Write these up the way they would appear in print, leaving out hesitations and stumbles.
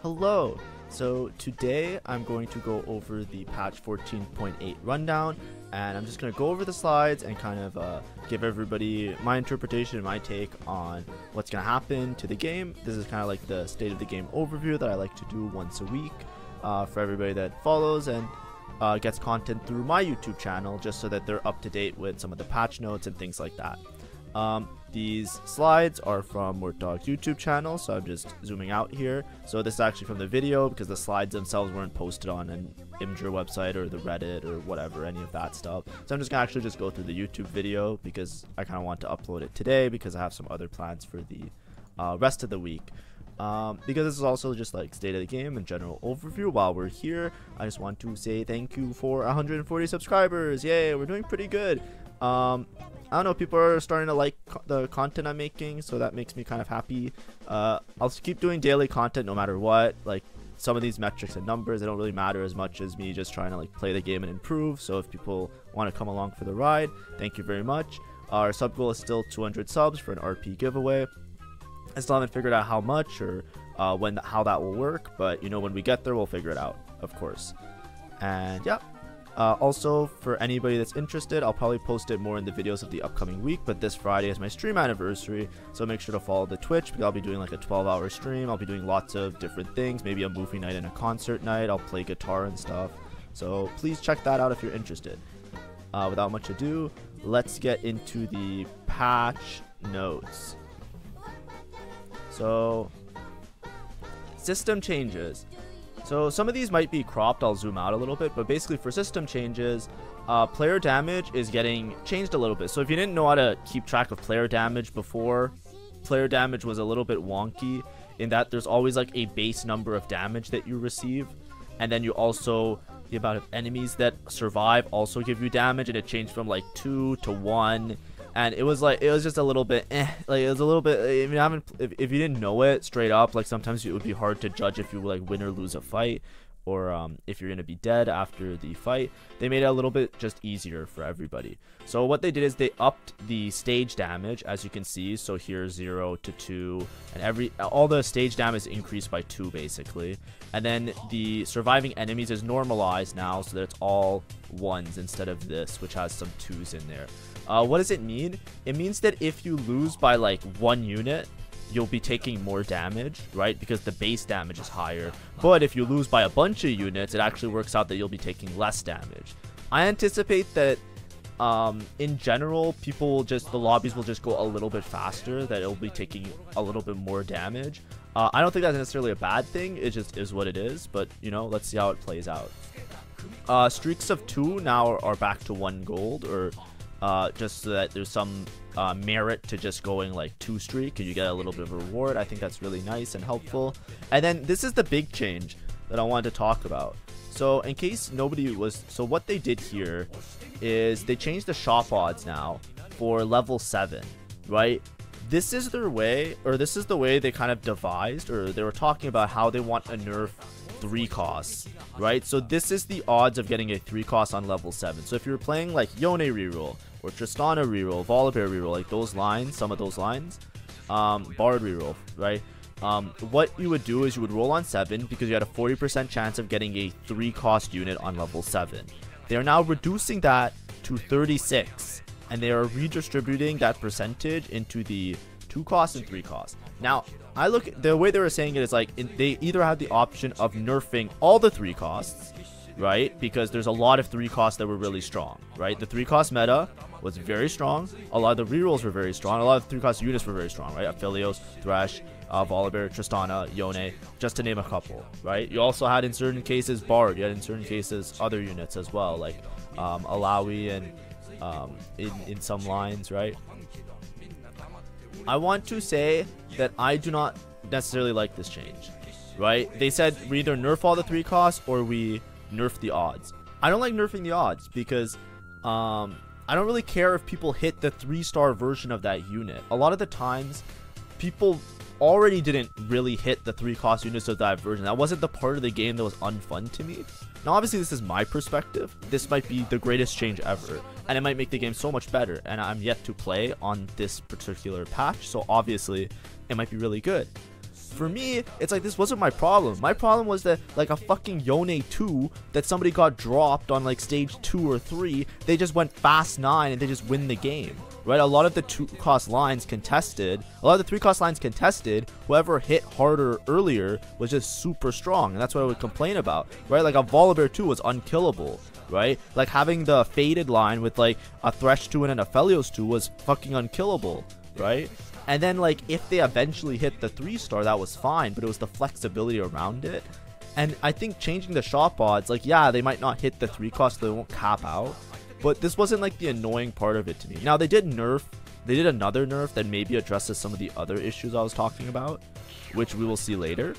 Hello! So today I'm going to go over the patch 14.8 rundown, and I'm just going to go over the slides and kind of give everybody my interpretation, my take on what's going to happen to the game. This is kind of like the state of the game overview that I like to do once a week for everybody that follows and gets content through my YouTube channel, just so that they're up to date with some of the patch notes and things like that. These slides are from WorkDog's YouTube channel, so I'm just zooming out here. So this is actually from the video because the slides themselves weren't posted on an Imgur website or the Reddit or whatever, any of that stuff. So I'm just gonna actually just go through the YouTube video because I kind of want to upload it today because I have some other plans for the rest of the week. Because this is also just like state of the game and general overview. While we're here, I just want to say thank you for 140 subscribers. Yay, we're doing pretty good. I don't know, people are starting to like the content I'm making, so that makes me kind of happy. I'll keep doing daily content no matter what. Like, some of these metrics and numbers, they don't really matter as much as me just trying to like play the game and improve. So if people want to come along for the ride, thank you very much. Our sub goal is still 200 subs for an RP giveaway. I still haven't figured out how much or how that will work, but you know, when we get there, we'll figure it out, of course. And yeah. Also, for anybody that's interested, I'll probably post it more in the videos of the upcoming week, but this Friday is my stream anniversary, so make sure to follow the Twitch because I'll be doing like a 12-hour stream. I'll be doing lots of different things, maybe a movie night and a concert night. I'll play guitar and stuff, so please check that out if you're interested. Without much ado, let's get into the patch notes. So, system changes. So some of these might be cropped, I'll zoom out a little bit, but basically for system changes, player damage is getting changed a little bit. So if you didn't know how to keep track of player damage before, player damage was a little bit wonky in that there's always like a base number of damage that you receive, and then you also, the amount of enemies that survive also give you damage, and it changed from like 2 to 1. And it was just a little bit like it was a little bit, if you didn't know it straight up, like sometimes it would be hard to judge if you like win or lose a fight, or if you're gonna be dead after the fight. They made it a little bit just easier for everybody. So what they did is they upped the stage damage, as you can see. So here 0 to 2, and all the stage damage increased by 2 basically. And then the surviving enemies is normalized now, so that it's all 1s instead of this, which has some 2s in there. What does it mean? It means that if you lose by like 1 unit, you'll be taking more damage, right? Because the base damage is higher. But if you lose by a bunch of units, it actually works out that you'll be taking less damage. I anticipate that in general, the lobbies will just go a little bit faster, that it'll be taking a little bit more damage. I don't think that's necessarily a bad thing. It just is what it is. But, you know, let's see how it plays out. Streaks of 2 now are back to 1 gold, or just so that there's some merit to just going like 2 streak, and you get a little bit of a reward. I think that's really nice and helpful. And then this is the big change that I wanted to talk about. So in case nobody was, so what they did here is they changed the shop odds now for level 7, right? This is their way, or this is the way they kind of devised, or they were talking about how they want to nerf 3 costs, right? So this is the odds of getting a 3 cost on level 7. So if you're playing like Yone reroll, or Tristana reroll, Volibear reroll, like those lines, some of those lines, Bard reroll, right? What you would do is you would roll on 7 because you had a 40% chance of getting a 3 cost unit on level 7. They are now reducing that to 36, and they are redistributing that percentage into the 2 cost and 3 cost. Now, the way they were saying it is like they either have the option of nerfing all the 3 costs, right? Because there's a lot of 3 costs that were really strong, right? The 3 cost meta was very strong. A lot of the rerolls were very strong. A lot of 3 cost units were very strong, right? Aphelios, Thresh, Volibear, Tristana, Yone, just to name a couple, right? You also had in certain cases Bard. You had in certain cases other units as well, like Alawi and in some lines, right? I want to say that I do not necessarily like this change, right? They said we either nerf all the 3 costs or we nerf the odds. I don't like nerfing the odds because I don't really care if people hit the 3-star version of that unit. A lot of the times, people already didn't really hit the 3 cost units of that version. That wasn't the part of the game that was unfun to me. Now, obviously, this is my perspective. This might be the greatest change ever, and it might make the game so much better, and I'm yet to play on this particular patch, so obviously, it might be really good. For me, it's like this wasn't my problem. My problem was that like a fucking Yone 2 that somebody got dropped on like stage 2 or 3, they just went fast 9 and they just win the game, right? A lot of the 2-cost lines contested, a lot of the 3-cost lines contested, whoever hit harder earlier was just super strong, and that's what I would complain about, right? Like a Volibear 2 was unkillable, right? Like having the faded line with like a Thresh 2 and a Felios 2 was fucking unkillable, right? And then like if they eventually hit the 3-star, that was fine, but it was the flexibility around it. And I think changing the shop odds, like yeah, they might not hit the 3-cost, so they won't cap out, but this wasn't like the annoying part of it to me. Now they did another nerf that maybe addresses some of the other issues I was talking about, which we will see later.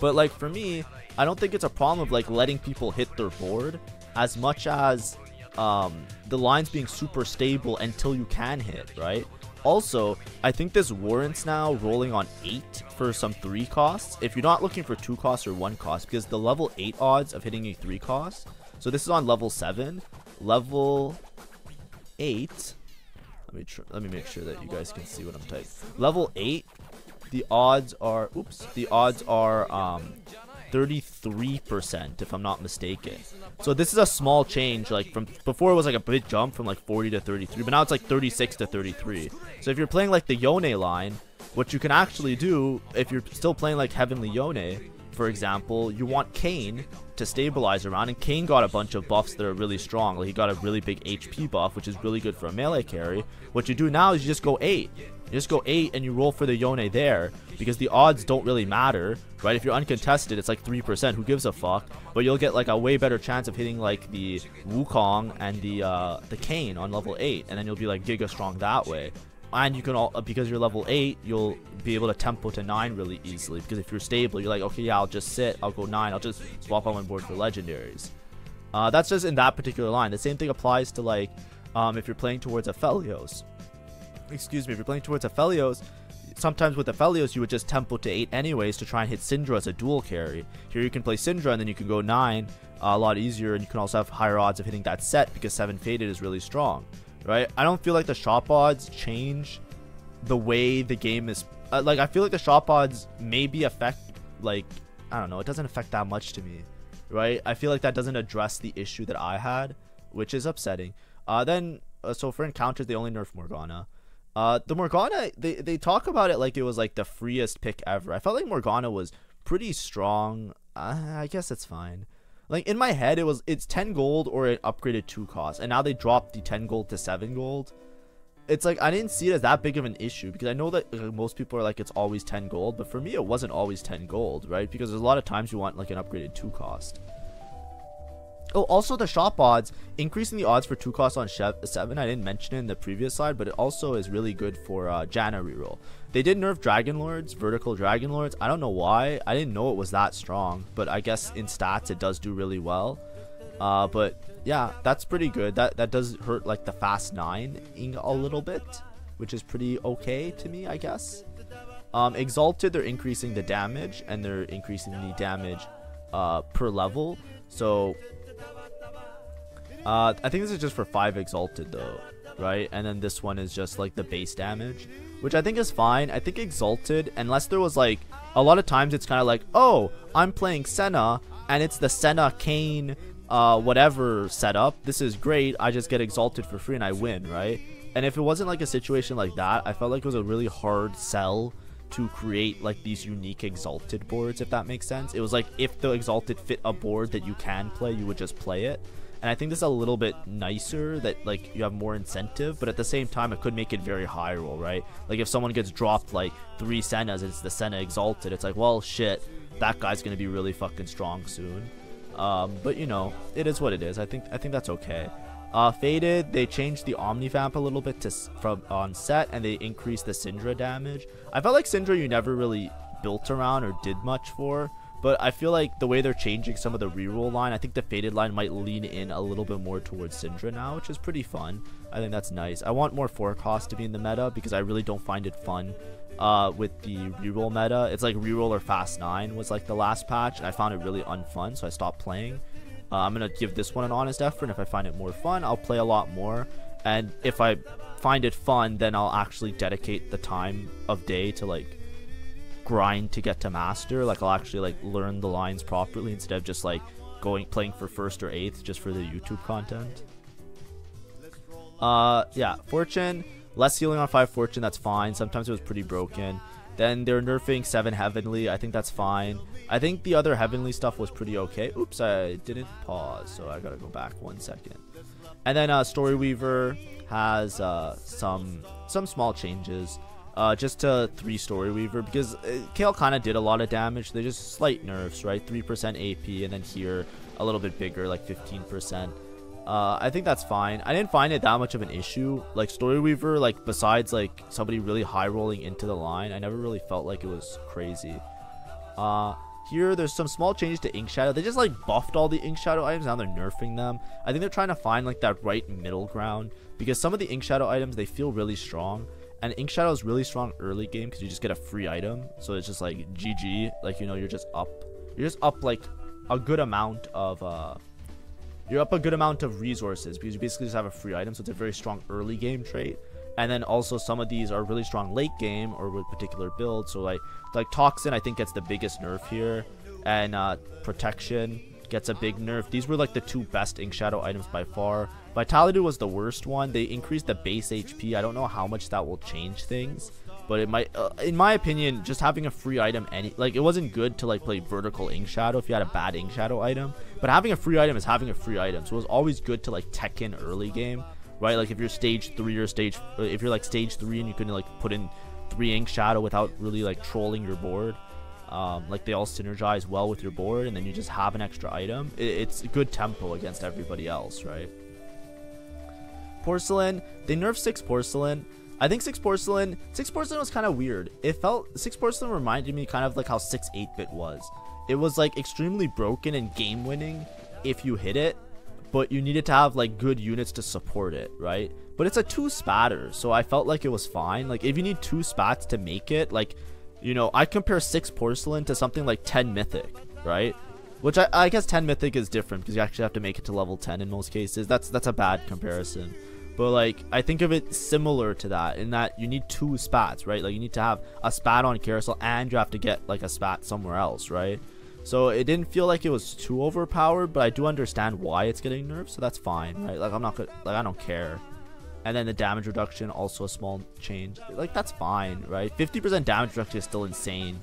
But like for me, I don't think it's a problem of like letting people hit their board as much as the lines being super stable until you can hit, right? Also, I think this warrants now rolling on 8 for some 3 costs if you're not looking for 2 costs or 1 cost, because the level 8 odds of hitting a 3 cost, so this is on level 7, level 8, let me make sure that you guys can see what I'm typing. Level 8, the odds are 33% if I'm not mistaken. So this is a small change, like from before it was like a big jump from like 40 to 33, but now it's like 36 to 33. So if you're playing like the Yone line, what you can actually do if you're still playing like Heavenly Yone, for example, you want Kayn to stabilize around, and Kayn got a bunch of buffs that are really strong. Like he got a really big HP buff, which is really good for a melee carry. What you do now is you just go 8. You just go 8 and you roll for the Yone there, because the odds don't really matter, right? If you're uncontested, it's like 3%, who gives a fuck? But you'll get like a way better chance of hitting like the Wukong and the Kayn on level 8, and then you'll be like giga strong that way. And you can all, because you're level 8, you'll be able to tempo to 9 really easily, because if you're stable, you're like, okay, yeah, I'll just sit, I'll go 9, I'll just swap on my board for legendaries. That's just in that particular line. The same thing applies to like if you're playing towards a Felios. If you're playing towards a Felios, sometimes with the Felios you would just tempo to 8 anyways to try and hit Syndra as a dual carry. Here you can play Syndra and then you can go 9 a lot easier, and you can also have higher odds of hitting that set because 7 faded is really strong, right? I don't feel like the shop odds change the way the game is. Like I feel like the shop odds maybe affect, like, I don't know, it doesn't affect that much to me, right? I feel like that doesn't address the issue that I had, which is upsetting. So for encounters, they only nerf Morgana. The Morgana, they talk about it like it was like the freest pick ever. I felt like Morgana was pretty strong. I guess it's fine. Like in my head, it's 10 gold or an upgraded 2 cost, and now they dropped the 10 gold to 7 gold. It's like I didn't see it as that big of an issue, because I know that most people are like it's always 10 gold, but for me it wasn't always 10 gold, right? Because there's a lot of times you want like an upgraded 2 cost. Oh, also the shop odds, increasing the odds for 2 costs on 7, I didn't mention it in the previous slide, but it also is really good for Janna reroll. They did nerf Dragon Lords, vertical Dragon Lords. I don't know why. I didn't know it was that strong, but I guess in stats it does do really well. But yeah, that's pretty good. That does hurt like the fast 9 a little bit, which is pretty okay to me, I guess. Exalted, they're increasing the damage, and they're increasing the damage per level. So I think this is just for 5 Exalted though, right? And then this one is just like the base damage, which I think is fine. I think Exalted, unless there was like, a lot of times it's kind of like, oh, I'm playing Senna, and it's the Senna Kayn whatever setup. This is great. I just get Exalted for free and I win, right? And if it wasn't like a situation like that, I felt like it was a really hard sell to create like these unique Exalted boards, if that makes sense. It was like if the Exalted fit a board that you can play, you would just play it. And I think this is a little bit nicer, that like you have more incentive, but at the same time it could make it very high roll, right? Like if someone gets dropped like 3 Sennas, it's the Senna Exalted, it's like, well shit, that guy's gonna be really fucking strong soon. But you know, it is what it is. I think that's okay. Faded, they changed the Omnivamp a little bit to from on set, and they increased the Syndra damage. I felt like Syndra you never really built around or did much for, but I feel like the way they're changing some of the reroll line, I think the Faded line might lean in a little bit more towards Syndra now, which is pretty fun. I think that's nice. I want more 4 costs to be in the meta, because I really don't find it fun with the reroll meta. It's like reroll or fast 9 was like the last patch, and I found it really unfun, so I stopped playing. I'm gonna give this one an honest effort, and if I find it more fun, I'll play a lot more. And if I find it fun, then I'll actually dedicate the time of day to like grind to get to master. Like I'll actually like learn the lines properly instead of just like playing for first or eighth just for the YouTube content. Yeah, fortune, less healing on 5 fortune, that's fine. Sometimes it was pretty broken. Then they're nerfing 7 heavenly. I think that's fine. I think the other heavenly stuff was pretty okay. Oops, I didn't pause, so I gotta go back 1 second. And then Story Weaver has some small changes. Just to 3 Story Weaver, because Kale kind of did a lot of damage. They're just slight nerfs, right? 3% AP, and then here a little bit bigger, like 15%. I think that's fine. I didn't find it that much of an issue. Like Story Weaver, like besides like somebody really high rolling into the line, I never really felt like it was crazy. Here there's some small changes to Ink Shadow. They just like buffed all the Ink Shadow items, now they're nerfing them. I think they're trying to find like that right middle ground, because some of the Ink Shadow items, they feel really strong. And Ink Shadow is really strong early game because you just get a free item. So it's just like GG. Like, you know, you're just up like a good amount of resources because you basically just have a free item. So it's a very strong early game trait. And then also some of these are really strong late game or with particular builds. So like Toxin, I think gets the biggest nerf here, and Protection gets a big nerf. These were like the 2 best Ink Shadow items by far. Vitality was the worst one. They increased the base HP. I don't know how much that will change things, but it might, in my opinion, just having a free item, it wasn't good to like play vertical Ink Shadow if you had a bad Ink Shadow item, but having a free item is having a free item. So it was always good to like tech in early game, right? Like if you're stage 3 or if you're like stage 3 and you can like put in 3 Ink Shadow without really like trolling your board, like they all synergize well with your board, and then you just have an extra item. It's good tempo against everybody else, right? Porcelain, they nerfed 6 Porcelain. I think 6 Porcelain was kind of weird. It felt, 6 Porcelain reminded me kind of like how 6 8-bit was. It was like extremely broken and game winning if you hit it, but you needed to have like good units to support it, right? But it's a 2 spatter, so I felt like it was fine. Like if you need 2 spats to make it, like, you know, I compare 6 Porcelain to something like 10 Mythic, right? Which I guess 10 Mythic is different because you actually have to make it to level 10 in most cases. That's a bad comparison. But like I think of it similar to that, in that you need 2 spats, right? Like you need to have a spat on Carousel and you have to get like a spat somewhere else, right? So it didn't feel like it was too overpowered, but I do understand why it's getting nerfed, so that's fine, right? Like I'm not good, like I don't care. And then the damage reduction, also a small change. Like that's fine, right? 50% damage reduction is still insane.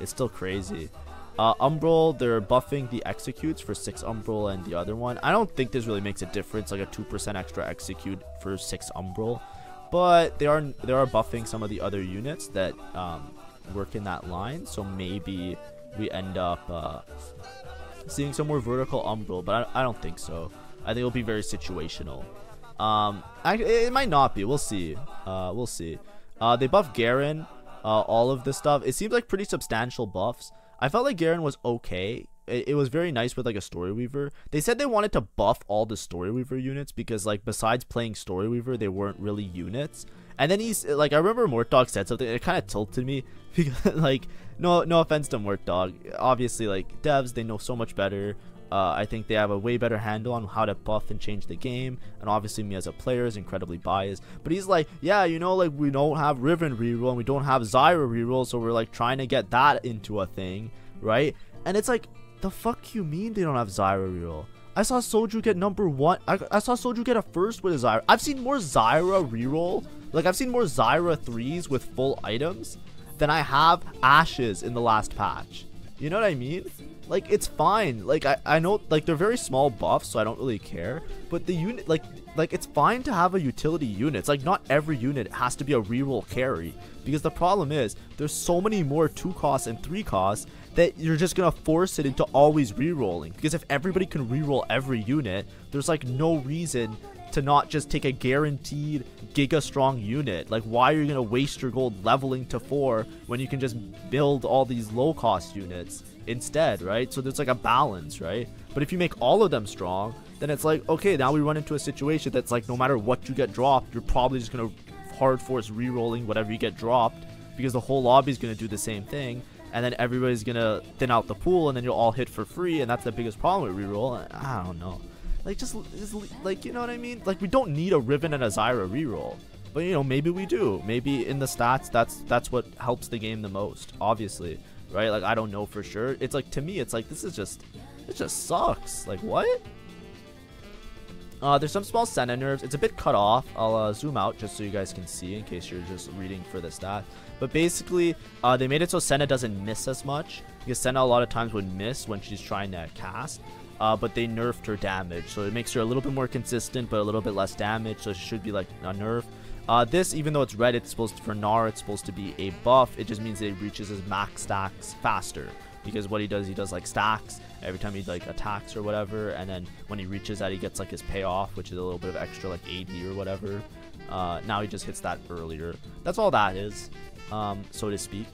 It's still crazy. Umbral, they're buffing the executes for 6 Umbral and the other one. I don't think this really makes a difference, like a 2% extra execute for 6 Umbral, but they are buffing some of the other units that work in that line. So maybe we end up seeing some more vertical Umbral, but I don't think so. I think it'll be very situational. It might not be. We'll see. We'll see. They buffed Garen. All of this stuff. It seems like pretty substantial buffs. I felt like Garen was okay. It was very nice with like a Story Weaver. They said they wanted to buff all the Story Weaver units because like besides playing Story Weaver, they weren't really units. And then he's like, I remember Mortdog said something. It kind of tilted me because like no offense to Mortdog. Obviously like devs, they know so much better. I think they have a way better handle on how to buff and change the game, and obviously me as a player is incredibly biased. But he's like, yeah, you know, like we don't have Riven reroll and we don't have Zyra reroll, so we're like trying to get that into a thing, right? And it's like, the fuck you mean they don't have Zyra reroll? I saw Soju get number 1. I saw Soju get a first with a Zyra. I've seen more Zyra reroll, like I've seen more Zyra 3s with full items than I have Ashes in the last patch. You know what I mean? Like it's fine. Like I know like they're very small buffs, so I don't really care. But the unit like it's fine to have a utility unit. It's like not every unit has to be a reroll carry, because the problem is there's so many more 2 costs and 3 costs that you're just gonna force it into always rerolling. Because if everybody can reroll every unit, there's like no reason to not just take a guaranteed giga strong unit. Like why are you gonna waste your gold leveling to 4 when you can just build all these low cost units instead, right? So there's like a balance, right? But if you make all of them strong, then it's like, okay, now we run into a situation that's like no matter what you get dropped, you're probably just gonna hard force re-rolling whatever you get dropped, because the whole lobby is gonna do the same thing, and then everybody's gonna thin out the pool, and then you'll all hit for free, and that's the biggest problem with re-roll. I don't know, like just like, you know what I mean? Like we don't need a Riven and a Zyra reroll. But you know, maybe we do. Maybe in the stats, that's what helps the game the most, obviously, right? Like, I don't know for sure. It's like, to me, it's like, it just sucks. Like, what? There's some small Senna nerfs. It's a bit cut off. I'll zoom out just so you guys can see in case you're just reading for the stat. But basically, they made it so Senna doesn't miss as much, because Senna a lot of times would miss when she's trying to cast. But they nerfed her damage, so it makes her a little bit more consistent, but a little bit less damage. So it should be like a nerf. This, even though it's red, it's supposed to, for Gnar, it's supposed to be a buff. It just means that he reaches his max stacks faster, because what he does like stacks every time he like attacks or whatever, and then when he reaches that, he gets like his payoff, which is a little bit of extra like AD or whatever. Now he just hits that earlier. That's all that is, so to speak.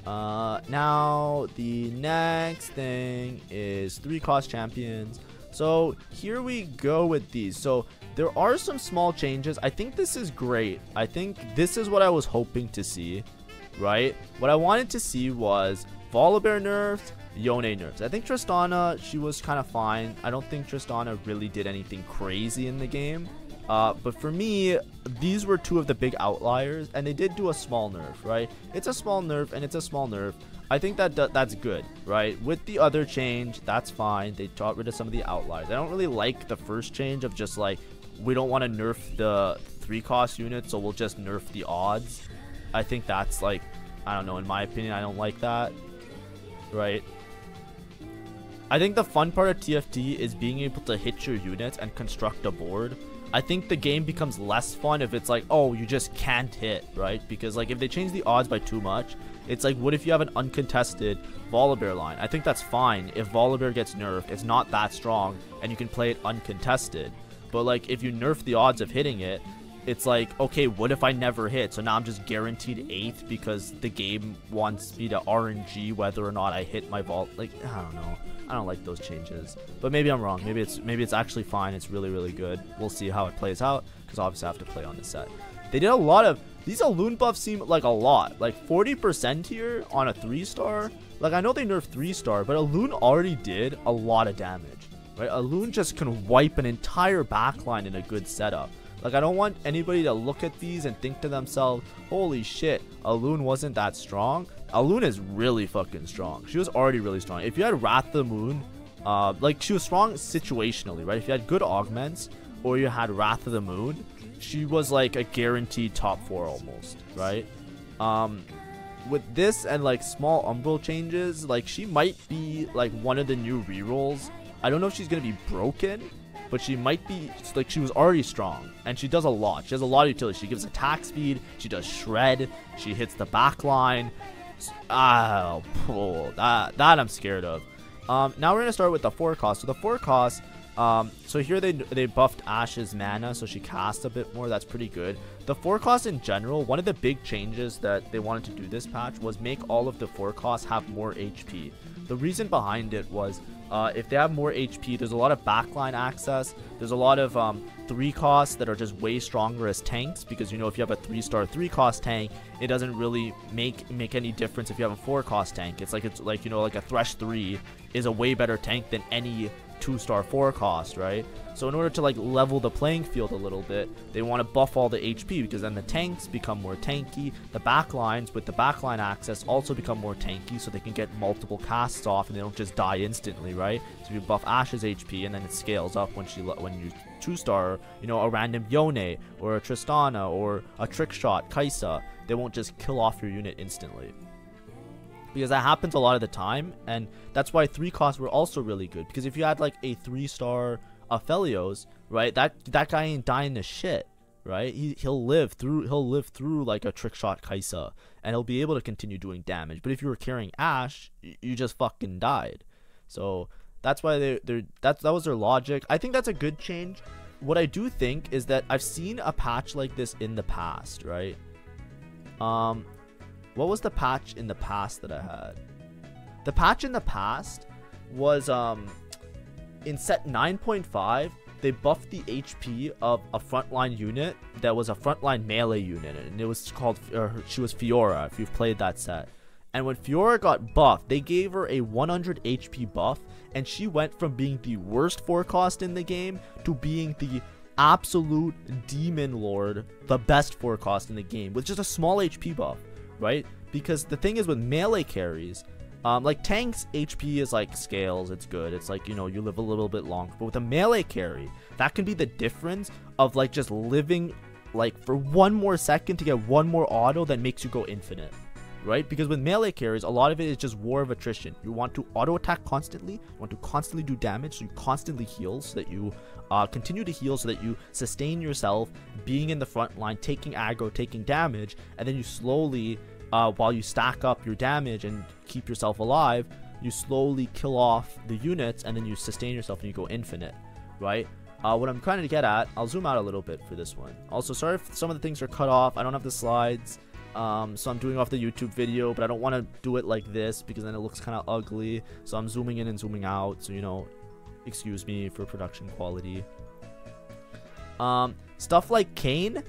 Now the next thing is 3 cost champions. So here we go with these. So there are some small changes. I think this is great. I think this is what I was hoping to see, right? What I wanted to see was Volibear nerfs, Yone nerfs. I think Tristana, she was kind of fine. I don't think Tristana really did anything crazy in the game. But for me, these were 2 of the big outliers, and they did do a small nerf, right? It's a small nerf, and it's a small nerf. I think that's good, right? With the other change, that's fine. They got rid of some of the outliers. I don't really like the first change of just like, we don't want to nerf the 3 cost units, so we'll just nerf the odds. I think that's like, I don't know, in my opinion, I don't like that, right? I think the fun part of TFT is being able to hit your units and construct a board. I think the game becomes less fun if it's like, oh, you just can't hit, right? Because like, if they change the odds by too much, it's like, what if you have an uncontested Volibear line? I think that's fine if Volibear gets nerfed. It's not that strong, and you can play it uncontested. But like, if you nerf the odds of hitting it, it's like, okay, what if I never hit? So now I'm just guaranteed 8th because the game wants me to RNG whether or not I hit my vault. Like, I don't know. I don't like those changes, but maybe I'm wrong. Maybe it's actually fine. It's really, really good. We'll see how it plays out, because obviously I have to play on this set. They did a lot of these. Alloon buffs seem like a lot, like 40% here on a 3-star. Like, I know they nerfed 3-star, but Alloon already did a lot of damage, right? Alloon just can wipe an entire backline in a good setup. Like, I don't want anybody to look at these and think to themselves, holy shit, Alloon wasn't that strong. Alloon is really fucking strong. She was already really strong. If you had Wrath of the Moon, like, she was strong situationally, right? If you had good augments, or you had Wrath of the Moon, she was like a guaranteed top 4 almost, right? With this and like small umbral changes, like, she might be like one of the new rerolls. I don't know if she's gonna be broken, but she might be, like, she was already strong, and she does a lot. She has a lot of utility. She gives attack speed, she does shred, she hits the back line. That I'm scared of. Now we're gonna start with the 4 cost. So the 4 cost, so here they buffed Ash's mana, so she casts a bit more. That's pretty good. The 4 cost in general, one of the big changes that they wanted to do this patch was make all of the 4 costs have more HP. The reason behind it was, if they have more HP, there's a lot of backline access. There's a lot of 3 costs that are just way stronger as tanks, because, you know, if you have a 3-star 3 cost tank, it doesn't really make any difference if you have a 4 cost tank. It's like, you know, like a Thresh 3 is a way better tank than any 2-star 4 cost, right? So in order to like level the playing field a little bit, they want to buff all the HP, because then the tanks become more tanky. The backlines with the backline access also become more tanky, so they can get multiple casts off and they don't just die instantly, right? So you buff Ash's HP, and then it scales up when you 2-star, you know, a random Yone or a Tristana or a trick shot Kaisa. They won't just kill off your unit instantly, because that happens a lot of the time. And that's why 3 costs were also really good, because if you had like a 3-star Aphelios, right, that guy ain't dying to shit, right? He'll live through like a trick shot Kaisa, and he'll be able to continue doing damage. But if you were carrying Ash, you just fucking died. So that's why that was their logic. I think that's a good change. What I do think is that I've seen a patch like this in the past, right? What was the patch in the past that I had? The patch in the past was in set 9.5, they buffed the HP of a frontline unit that was a frontline melee unit, and it was called, she was Fiora, if you've played that set. And when Fiora got buffed, they gave her a 100 HP buff, and she went from being the worst 4 cost in the game to being the absolute demon lord, the best 4 cost in the game with just a small HP buff, right? Because the thing is with melee carries, like tanks HP is like scales, it's good, it's like, you know, you live a little bit longer, but with a melee carry, that can be the difference of like just living like for 1 more second to get 1 more auto that makes you go infinite, right? Because with melee carries, a lot of it is just war of attrition. You want to auto attack constantly, you want to constantly do damage, so you constantly heal, so that you continue to heal, so that you sustain yourself being in the front line, taking aggro, taking damage, and then you slowly, while you stack up your damage and keep yourself alive, you slowly kill off the units, and then you sustain yourself and you go infinite, right? What I'm trying to get at, I'll zoom out a little bit for this one. Also, sorry if some of the things are cut off. I don't have the slides, so I'm doing off the YouTube video, but I don't want to do it like this because then it looks kind of ugly. So I'm zooming in and zooming out, so, you know, excuse me for production quality. Stuff like Kayn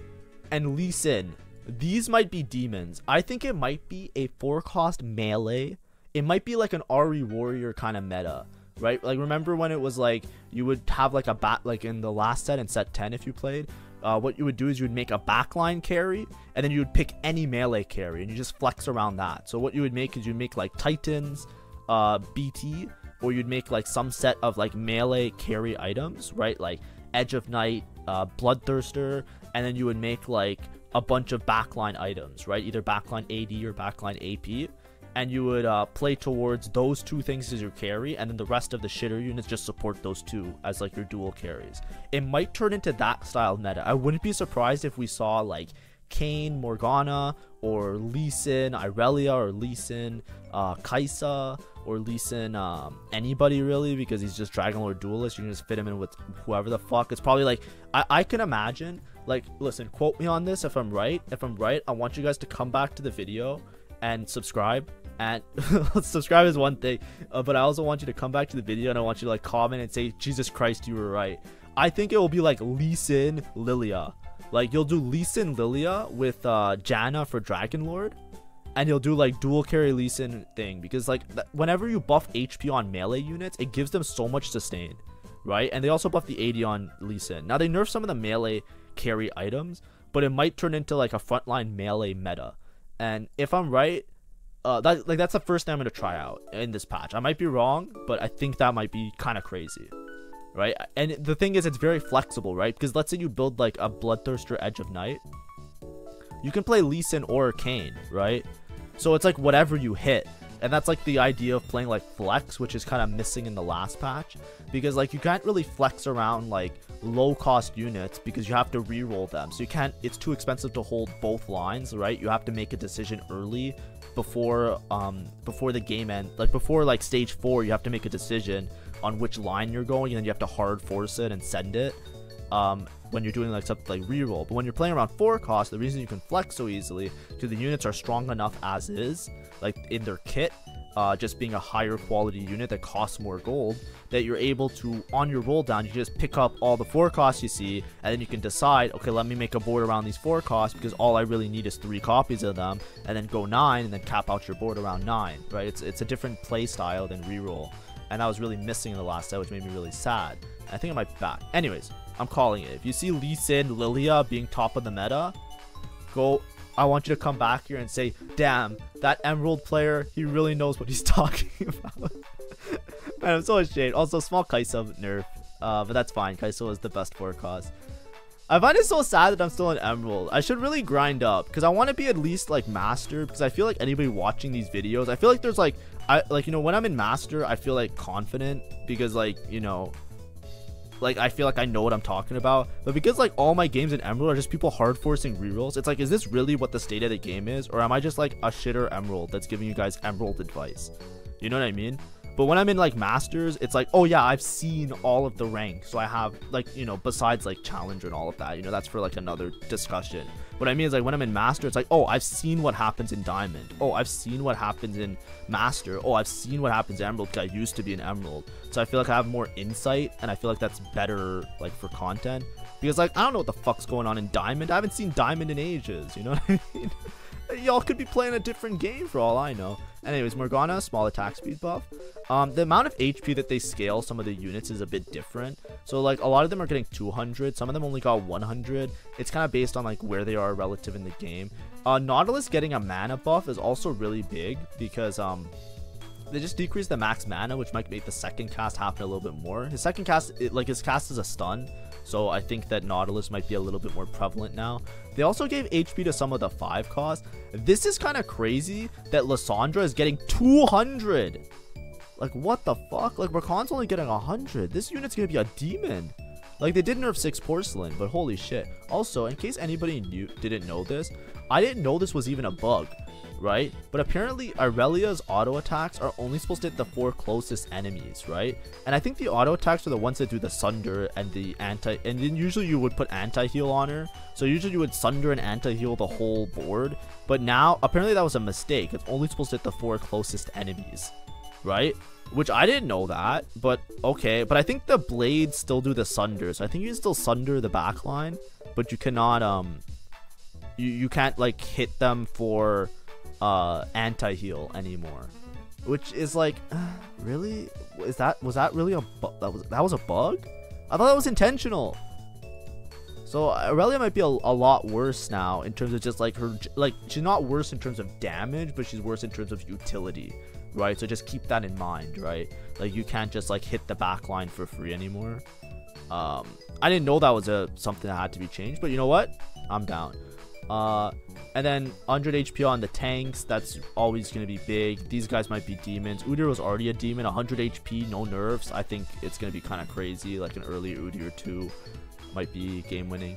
and Lee Sin, these might be demons. I think it might be a 4 cost melee. It might be like an Ari warrior kind of meta, right? Like, remember when it was like you would have like a like in the last set, in set 10 if you played, what you would do is you would make a backline carry, and then you would pick any melee carry and you just flex around that. So what you would make is you'd make like Titans, BT, or you'd make like some set of like melee carry items, right? Like Edge of Night, Bloodthirster, and then you would make like a bunch of backline items, right? Either backline AD or backline AP, and you would play towards those 2 things as your carry, and then the rest of the shitter units just support those 2 as like your dual carries. It might turn into that style meta. I wouldn't be surprised if we saw like Kayn, Morgana, or Lee Sin, Irelia, or Lee Sin, Kai'Sa, or Lee Sin, anybody really, because he's just Dragon Lord Duelist. You can just fit him in with whoever the fuck. It's probably like, I can imagine, like, listen, quote me on this if I'm right. If I'm right, I want you guys to come back to the video and subscribe. And subscribe is one thing, but I also want you to come back to the video and I want you to like comment and say, Jesus Christ, you were right. I think it will be like Lee Sin, Lilia. Like, you'll do Lee Sin, Lilia with Janna for Dragon Lord, and you'll do like dual carry Lee Sin thing, because like whenever you buff HP on melee units, it gives them so much sustain, right? And they also buff the AD on Lee Sin. Now they nerf some of the melee carry items, but it might turn into like a frontline melee meta. And if I'm right, that's the first thing I'm gonna try out in this patch. I might be wrong, but I think that might be kind of crazy, right? And the thing is, it's very flexible, right? Because let's say you build like a Bloodthirster Edge of Night, you can play Lee Sin or Kayn, right? So it's like whatever you hit. And that's like the idea of playing like flex, which is kind of missing in the last patch, because like you can't really flex around like low cost units because you have to re-roll them. So you can't, it's too expensive to hold both lines, right? You have to make a decision early before the game end, like before like stage 4, you have to make a decision on which line you're going, and then you have to hard force it and send it when you're doing like something like reroll. But when you're playing around 4 cost, the reason you can flex so easily, because the units are strong enough as is, like in their kit, just being a higher quality unit that costs more gold, that you're able to, on your roll down, you just pick up all the 4 costs you see, and then you can decide, okay, let me make a board around these 4 costs because all I really need is 3 copies of them, and then go 9 and then cap out your board around 9, right? It's a different play style than reroll, and that was really missing in the last set, which made me really sad. I think I might be back. Anyways, I'm calling it. If you see Lee Sin, Lilia being top of the meta, I want you to come back here and say, damn, that Emerald player, he really knows what he's talking about. Man, I'm so ashamed. Also, small Kai'Sa nerf, but that's fine. Kai'Sa was the best 4 cost. I find it so sad that I'm still an Emerald. I should really grind up because I want to be at least like Master, because I feel like anybody watching these videos, I feel like there's like, you know, when I'm in Master, I feel like confident because like, you know, like I feel like I know what I'm talking about. But because like all my games in Emerald are just people hard forcing rerolls, it's like, is this really what the state of the game is, or am I just like a shitter Emerald that's giving you guys Emerald advice? You know what I mean? But when I'm in like Masters, it's like, oh yeah, I've seen all of the ranks, so I have like, you know, besides like Challenger and all of that, you know, that's for like another discussion. What I mean is like when I'm in Master, it's like, oh, I've seen what happens in Diamond, oh, I've seen what happens in Master, oh, I've seen what happens in Emerald because I used to be an Emerald. So I feel like I have more insight, and I feel like that's better like for content, because like I don't know what the fuck's going on in Diamond. I haven't seen Diamond in ages, you know what I mean? Y'all could be playing a different game for all I know. Anyways, Morgana, small attack speed buff. The amount of HP that they scale some of the units is a bit different. So like a lot of them are getting 200. Some of them only got 100. It's kind of based on like where they are relative in the game. Nautilus getting a mana buff is also really big because they just decrease the max mana, which might make the second cast happen a little bit more. His second cast, his cast is a stun, so I think that Nautilus might be a little bit more prevalent now. They also gave HP to some of the 5 cost. This is kind of crazy that Lissandra is getting 200. Like, what the fuck? Like, Rakan's only getting 100. This unit's gonna be a demon. Like, they did nerf 6 porcelain, but holy shit. Also, in case anybody didn't know this, I didn't know this was even a bug, right? But apparently Irelia's auto attacks are only supposed to hit the 4 closest enemies, right? And I think the auto attacks are the ones that do the sunder and the anti, and then usually you would put anti-heal on her. So usually you would sunder and anti-heal the whole board, but now apparently that was a mistake. It's only supposed to hit the 4 closest enemies, right? Which I didn't know that, but okay. But I think the blades still do the sunder, so I think you can still sunder the backline, but you cannot you can't like hit them for anti-heal anymore, which is like really, was that really a that was a bug? I thought that was intentional. So Aurelia might be a lot worse now in terms of just like her, like she's not worse in terms of damage, but she's worse in terms of utility, right? So just keep that in mind, right? Like you can't just like hit the backline for free anymore. I didn't know that was something that had to be changed, but you know what, I'm down. And then 100 HP on the tanks, that's always going to be big. These guys might be demons. Udyr was already a demon. 100 HP, no nerfs. I think it's going to be kind of crazy. Like an early Udyr 2 might be game winning.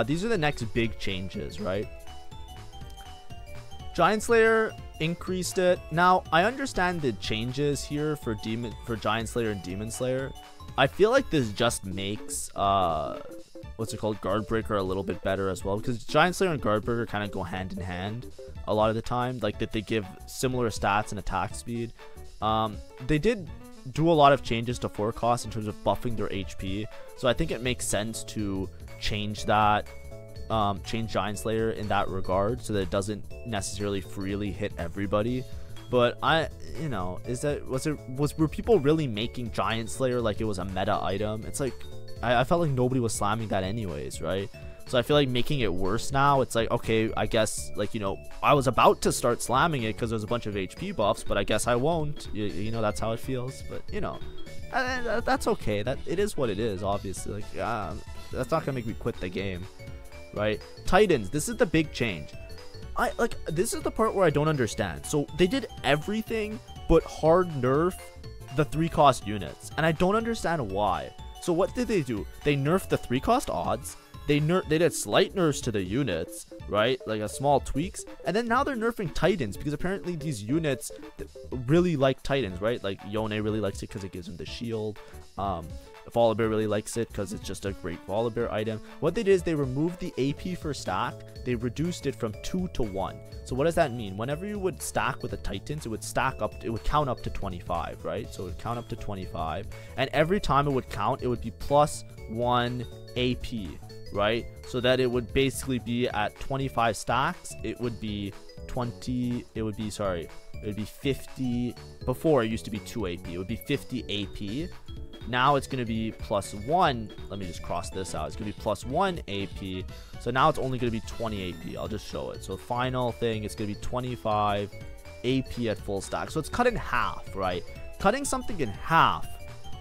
These are the next big changes, right? Giant Slayer increased it. Now I understand the changes here for Giant Slayer and Demon Slayer. I feel like this just makes what's it called, Guard Breaker a little bit better as well, because Giant Slayer and Guard Breaker kind of go hand in hand a lot of the time, like that they give similar stats and attack speed. They did do a lot of changes to 4 costs in terms of buffing their HP, so I think it makes sense to change that, change Giant Slayer in that regard so that it doesn't necessarily freely hit everybody. But you know, were people really making Giant Slayer like it was a meta item? It's like I felt like nobody was slamming that anyways, right? So I feel like making it worse now, it's like, okay, I guess, like, you know, I was about to start slamming it because there's a bunch of HP buffs, but I guess I won't. You know, that's how it feels. But, you know, that's okay. That it is what it is, obviously. Like, that's not gonna make me quit the game, right? Titans, this is the big change. This is the part where I don't understand. So they did everything but hard nerf the 3 cost units, and I don't understand why. So what did they do? They nerfed the 3 cost odds. They did slight nerfs to the units, right? Like a small tweaks. And then now they're nerfing Titans because apparently these units really like Titans, right? Like Yone really likes it because it gives him the shield. Volibear really likes it because it's just a great Volibear item. What they did is they removed the AP for stack. They reduced it from 2 to 1. So what does that mean? Whenever you would stack with the Titans, it would stack up, it would count up to 25, right? So it would count up to 25. And every time it would count, it would be +1 AP, right? So that it would basically be at 25 stacks, it would be 50. Before it used to be 2 AP. It would be 50 AP. Now it's going to be +1. Let me just cross this out. It's going to be +1 AP. So now it's only going to be 20 AP. I'll just show it. So final thing, it's going to be 25 AP at full stack. So it's cut in half, right? Cutting something in half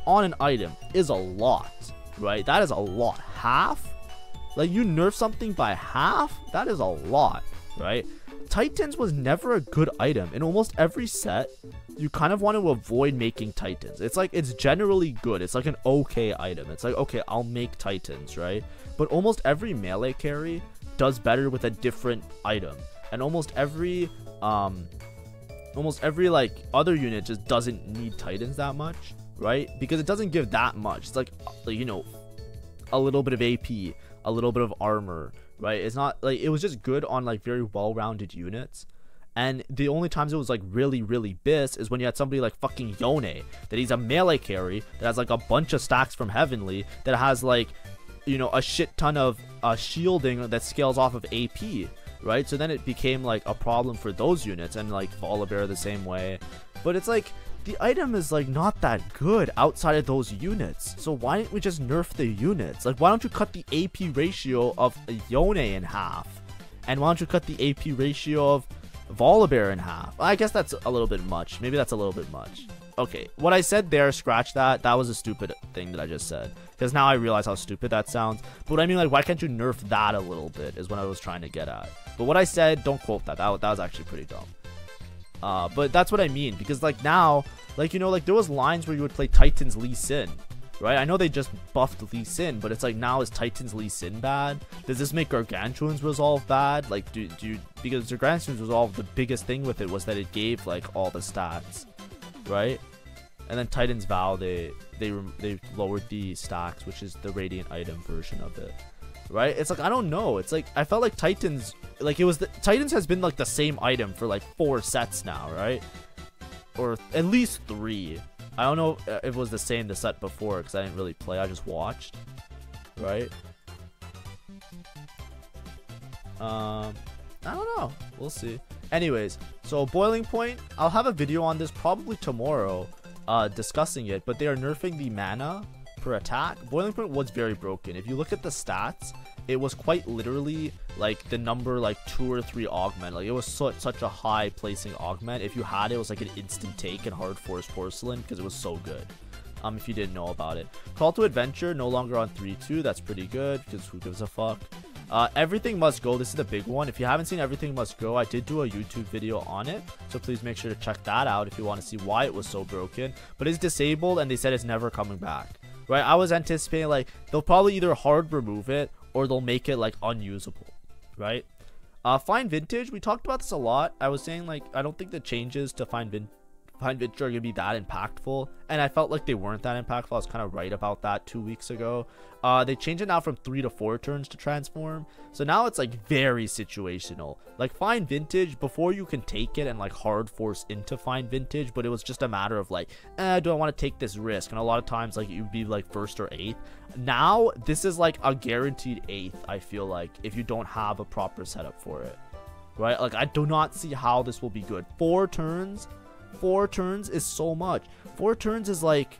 on an item is a lot, right? That is a lot. Half? Like, you nerf something by half? That is a lot, right? Titans was never a good item. In almost every set, you kind of want to avoid making Titans. It's like, it's generally good. It's like an okay item. It's like, okay, I'll make Titans, right? But almost every melee carry does better with a different item. And almost every like other unit just doesn't need Titans that much, right? Because it doesn't give that much. It's like, you know, a little bit of AP, a little bit of armor, right? It's not like, it was just good on like very well-rounded units. And the only times it was like really bis is when you had somebody like fucking Yone, that he's a melee carry that has like a bunch of stacks from Heavenly, that has like, you know, a shit ton of shielding that scales off of AP. right? So then it became like a problem for those units, and like Volibear the same way. But it's like the item is like not that good outside of those units. So why didn't we just nerf the units? Like, why don't you cut the AP ratio of Yone in half? And why don't you cut the AP ratio of Volibear in half? I guess that's a little bit much. Maybe that's a little bit much. Okay, what I said there, scratch that. That was a stupid thing that I just said. Because now I realize how stupid that sounds. But what I mean, like, why can't you nerf that a little bit is what I was trying to get at. But what I said, don't quote that. That was actually pretty dumb. But that's what I mean. Because, like, now, like, you know, like, there was lines where you would play Titan's Lee Sin. Right? I know they just buffed Lee Sin, but it's like, now is Titan's Lee Sin bad? Does this make Gargantuan's Resolve bad? Like, do you, because Gargantuan's Resolve, the biggest thing with it was that it gave, like, all the stats. Right? And then Titan's Vow, they lowered the stacks, which is the Radiant item version of it. Right? It's like, I don't know. It's like, I felt like Titans, like, it was Titans has been like the same item for like 4 sets now, right? Or at least 3. I don't know if it was the same the set before, because I didn't really play, I just watched. Right? I don't know. We'll see. Anyways, so Boiling Point, I'll have a video on this probably tomorrow, discussing it, but they are nerfing the mana per attack. Boiling Point was very broken. If you look at the stats, it was quite literally like the number like 2 or 3 augment. Like, it was such a high placing augment. If you had it, it was like an instant take in Hard Force Porcelain, because it was so good. If you didn't know about it. Call to Adventure, no longer on 3-2. That's pretty good, because who gives a fuck? Everything Must Go, this is the big one. If you haven't seen Everything Must Go, I did do a YouTube video on it, so please make sure to check that out if you want to see why it was so broken. But it's disabled, and they said it's never coming back, right? I was anticipating like they'll probably either hard remove it or they'll make it like unusable, right? Find Vintage, we talked about this a lot. I was saying like I don't think the changes to Find Vintage are gonna be that impactful, and I felt like they weren't that impactful. I was kind of right about that 2 weeks ago. They changed it now from 3 to 4 turns to transform, so now it's like very situational. Like, Find Vintage, before you can take it and like hard force into Find Vintage, but it was just a matter of like, do I want to take this risk? And a lot of times like you'd be like 1st or 8th. Now this is like a guaranteed 8th, I feel like, if you don't have a proper setup for it, right? Like, I do not see how this will be good. 4 turns is so much. 4 turns is like,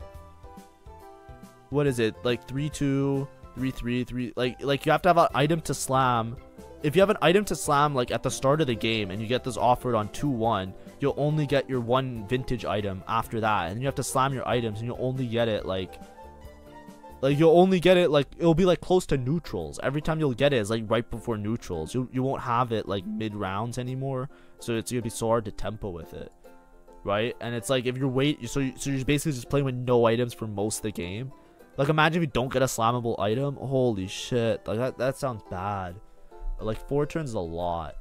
what is it, like 3-2, 3-3, 3, like you have to have an item to slam. If you have an item to slam like at the start of the game and you get this offered on 2-1, you'll only get your 1 vintage item after that, and you have to slam your items, and you'll only get it like you'll only get it like, it'll be like close to neutrals. Every time you'll get it is like right before neutrals. You won't have it like mid rounds anymore, so it's gonna be so hard to tempo with it, right? And it's like, if you're so you're basically just playing with no items for most of the game. Like, imagine if you don't get a slammable item. Holy shit, like that sounds bad. Like, 4 turns is a lot.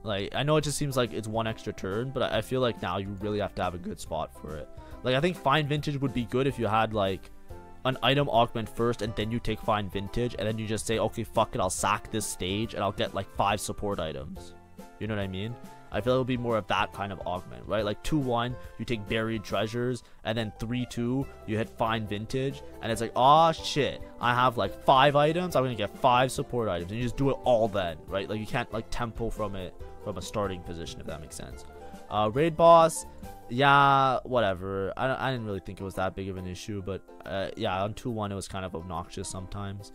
Like, I know it just seems like it's 1 extra turn, but I feel like now you really have to have a good spot for it. Like, I think Find Vintage would be good if you had like an item augment first, and then you take Find Vintage, and then you just say, okay, fuck it, I'll sack this stage and I'll get like 5 support items. You know what I mean? I feel it would be more of that kind of augment, right? Like 2-1, you take Buried Treasures, and then 3-2, you hit Find Vintage, and it's like, oh shit, I have like 5 items, I'm gonna get 5 support items, and you just do it all then, right? Like, you can't like tempo from it from a starting position, if that makes sense. Raid Boss, yeah, whatever. I didn't really think it was that big of an issue, but yeah, on 2-1 it was kind of obnoxious sometimes.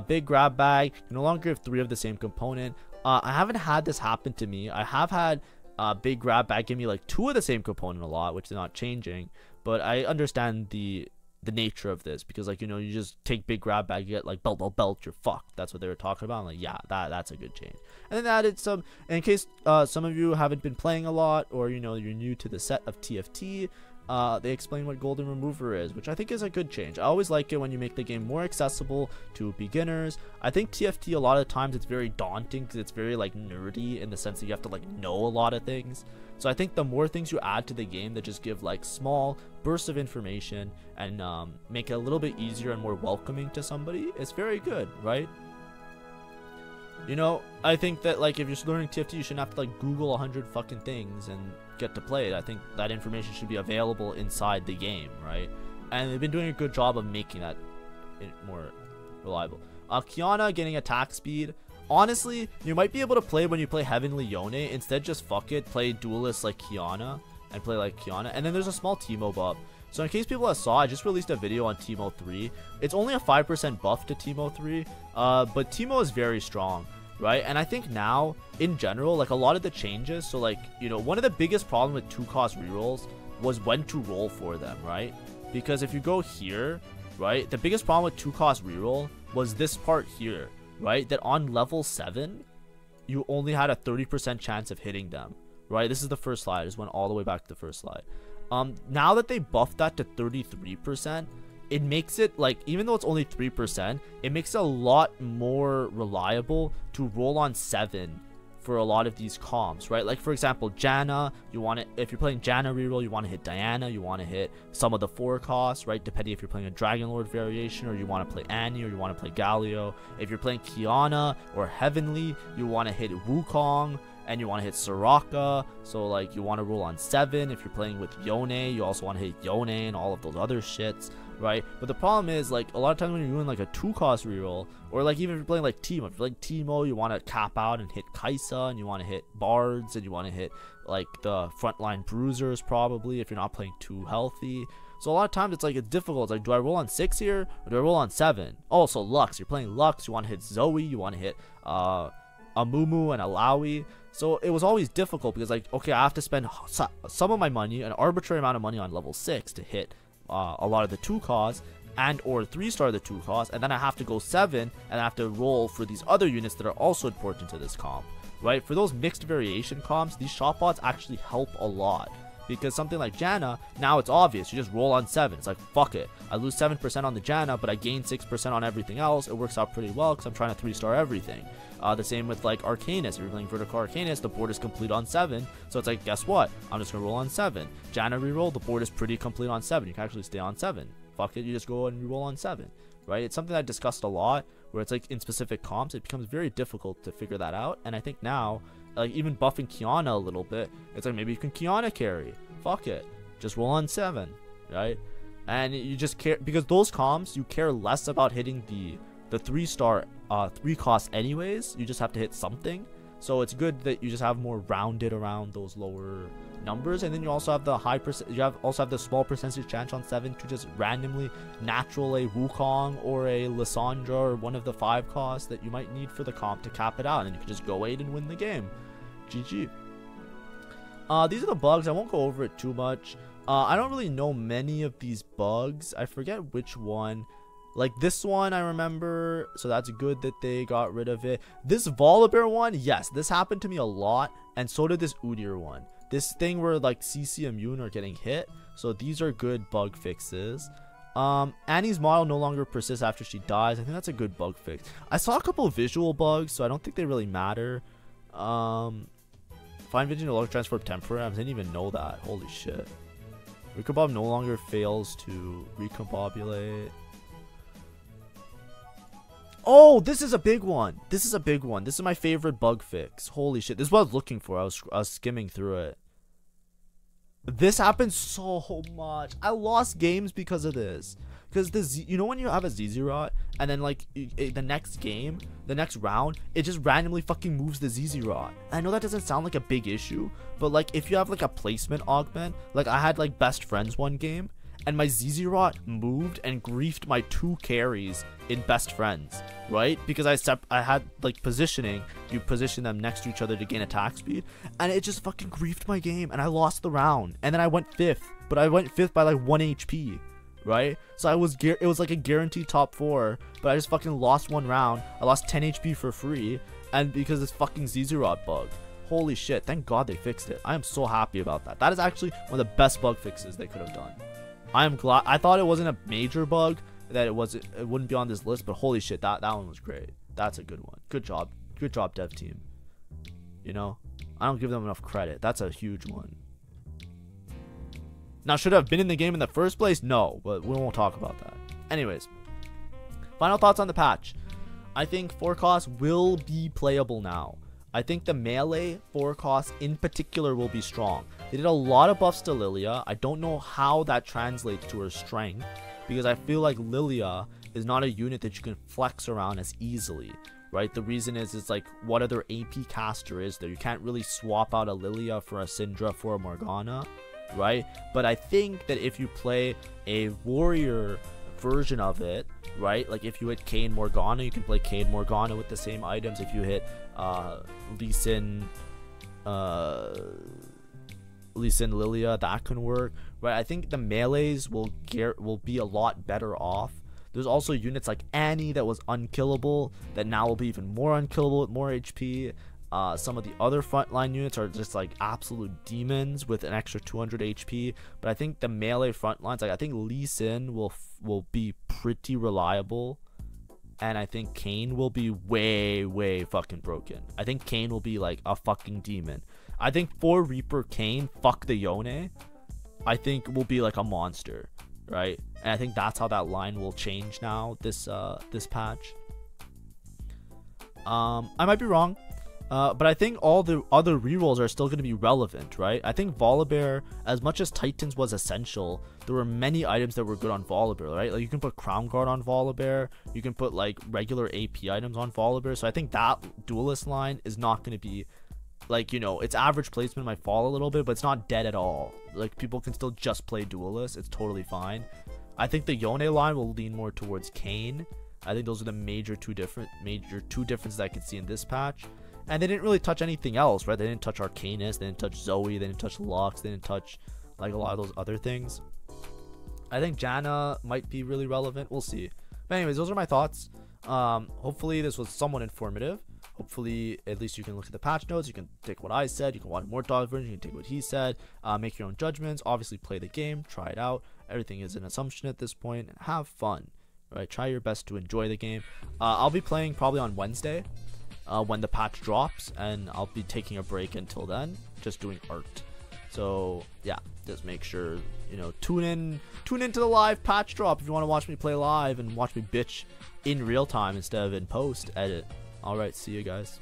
Big Grab Bag, you no longer have 3 of the same component. I haven't had this happen to me. I have had Big Grab Bag give me like 2 of the same component a lot, which is not changing, but I understand the nature of this, because like, you know, you just take Big Grab Bag, you get like belt, you're fucked. That's what they were talking about. I'm like, yeah, that's a good change. And then they added some, in case some of you haven't been playing a lot, or you know, you're new to the set of TFT, they explain what Golden Remover is, which I think is a good change. I always like it when you make the game more accessible to beginners. I think TFT, a lot of times it's very daunting because it's very like nerdy in the sense that you have to like know a lot of things. So I think the more things you add to the game that just give like small bursts of information and make it a little bit easier and more welcoming to somebody, it's very good, right? You know, I think that like if you're learning TFT, you shouldn't have to like Google 100 fucking things and get to play it. I think that information should be available inside the game, right? And they've been doing a good job of making that more reliable. Kiana getting attack speed. honestly, you might be able to play when you play Heavenly Yone. Instead, just fuck it, play Duelist like Kiana, and play like Kiana. And then there's a small Teemo buff. So in case people saw, I just released a video on Teemo 3. It's only a 5% buff to Teemo 3, but Teemo is very strong, right? And I think now, in general, like a lot of the changes, so like, you know, one of the biggest problems with 2-cost rerolls was when to roll for them, right? Because if you go here, right, the biggest problem with 2-cost reroll was this part here, right? That on level 7, you only had a 30% chance of hitting them, right? This is the first slide. I just went all the way back to the first slide. Now that they buffed that to 33%, it makes it, like, even though it's only 3%, it makes it a lot more reliable to roll on 7 for a lot of these comps, right? Like, for example, Janna, you want to, if you're playing Janna reroll, you want to hit Diana, you want to hit some of the 4 costs, right? Depending if you're playing a Dragon Lord variation, or you want to play Annie, or you want to play Galio. If you're playing Kiana or Heavenly, you want to hit Wukong, and you want to hit Soraka, so like you want to roll on 7. If you're playing with Yone, you also want to hit Yone and all of those other shits, right? But the problem is, like, a lot of times when you're doing like a 2-cost reroll, or like even if you're playing like Teemo, if you're playing Teemo, you want to cap out and hit Kai'Sa, and you want to hit Bards, and you want to hit like the frontline bruisers probably if you're not playing too healthy. So a lot of times it's like, it's difficult. It's like, do I roll on 6 here, or do I roll on 7? Also Lux, you're playing Lux, you want to hit Zoe, you want to hit Amumu and Alawi. So it was always difficult because, like, okay, I have to spend some of my money, an arbitrary amount of money on level 6 to hit a lot of the 2-costs and or 3-star the 2-costs, and then I have to go 7 and I have to roll for these other units that are also important to this comp, right? For those mixed variation comps, these shot bots actually help a lot. Because something like Janna, now it's obvious. You just roll on 7. It's like, fuck it. I lose 7% on the Janna, but I gain 6% on everything else. It works out pretty well because I'm trying to 3-star everything. The same with like Arcanus. If you're playing Vertical Arcanus, the board is complete on 7. So it's like, guess what? I'm just going to roll on 7. Janna reroll, the board is pretty complete on 7. You can actually stay on 7. Fuck it, you just go and reroll on 7. Right? It's something I discussed a lot, where it's like in specific comps, it becomes very difficult to figure that out. And I think now, like even buffing Kiana a little bit, it's like maybe you can Kiana carry. Fuck it, just roll on 7, right? And you just care, because those comps, you care less about hitting the 3-star 3-cost anyways. You just have to hit something. So it's good that you just have more rounded around those lower numbers, and then you also have the high percent. You also have the small percentage chance on 7 to just randomly natural a Wukong or a Lissandra or one of the 5 costs that you might need for the comp to cap it out, and you can just go 8 and win the game. GG. These are the bugs. I won't go over it too much. I don't really know many of these bugs. I forget which one. Like this one I remember, so that's good that they got rid of it. This Volibear one, yes, this happened to me a lot, and so did this Udyr one. This thing where like CC immune are getting hit, so these are good bug fixes. Annie's model no longer persists after she dies. I think that's a good bug fix. I saw a couple of visual bugs, so I don't think they really matter. Fine Vision no longer transform temporary. I didn't even know that. Holy shit. Recobob no longer fails to recombobulate. Oh, this is a big one. This is a big one. This is my favorite bug fix. Holy shit. This is what I was looking for. I was skimming through it. This happens so much. I lost games because of this. Because you know when you have a ZZ Rot and then like the next game, the next round, it just randomly fucking moves the ZZ Rot. I know that doesn't sound like a big issue, but like if you have like a placement augment, like I had like best friends one game, and my ZZ Rot moved and griefed my 2 carries in best friends, right? Because I had like positioning, you position them next to each other to gain attack speed, and it just fucking griefed my game, and I lost the round, and then I went 5th, but I went 5th by like 1 HP, right? So it was like a guaranteed top 4, but I just fucking lost 1 round. I lost 10 HP for free, and because this fucking ZZ Rot bug. Holy shit, thank God they fixed it. I am so happy about that. That is actually one of the best bug fixes they could have done. I am glad. I thought it wasn't a major bug, that it wouldn't be on this list, but holy shit, that one was great. That's a good one. Good job dev team. You know, I don't give them enough credit. That's a huge one. Now, should I have been in the game in the first place? No, but we won't talk about that. Anyways, final thoughts on the patch. I think 4 costs will be playable now. I think the melee 4 costs in particular will be strong. They did a lot of buffs to Lilia. I don't know how that translates to her strength, because I feel like Lilia is not a unit that you can flex around as easily, right? The reason is like what other AP caster is there? You can't really swap out a Lilia for a Syndra for a Morgana, right? But I think that if you play a warrior version of it, right, like if you hit Kayn Morgana, you can play Kayn Morgana with the same items. If you hit Lee Sin Lilia, that can work, right? I think the melees will be a lot better off. There's also units like Annie that was unkillable that now will be even more unkillable with more HP. Some of the other frontline units are just like absolute demons with an extra 200 HP. But I think the melee frontlines, like I think Lee Sin will be pretty reliable, and I think Kayn will be way fucking broken. I think Kayn will be like a fucking demon. I think for Reaper Kayn, fuck the Yone, I think will be like a monster, right? And I think that's how that line will change now this patch. I might be wrong. But I think all the other rerolls are still going to be relevant, right? I think Volibear, as much as Titans was essential, there were many items that were good on Volibear, right? Like you can put Crown Guard on Volibear, you can put like regular AP items on Volibear. So I think that duelist line is not going to be like, you know, its average placement might fall a little bit, but it's not dead at all. Like people can still just play duelist, it's totally fine. I think the Yone line will lean more towards Kayn. I think those are the major two differences I can see in this patch. And they didn't really touch anything else, right? They didn't touch Arcanist, they didn't touch Zoe, they didn't touch Lux, they didn't touch like a lot of those other things. I think Janna might be really relevant. We'll see. But anyways, those are my thoughts. Hopefully this was somewhat informative. Hopefully at least you can look at the patch notes. You can take what I said. You can watch more dog version. You can take what he said. Make your own judgments. Obviously play the game. Try it out. Everything is an assumption at this point. And have fun. Right? Try your best to enjoy the game. I'll be playing probably on Wednesday. When the patch drops, and I'll be taking a break until then, just doing art. So yeah, just make sure, you know, tune into the live patch drop if you want to watch me play live and watch me bitch in real time instead of in post edit. All right, see you guys.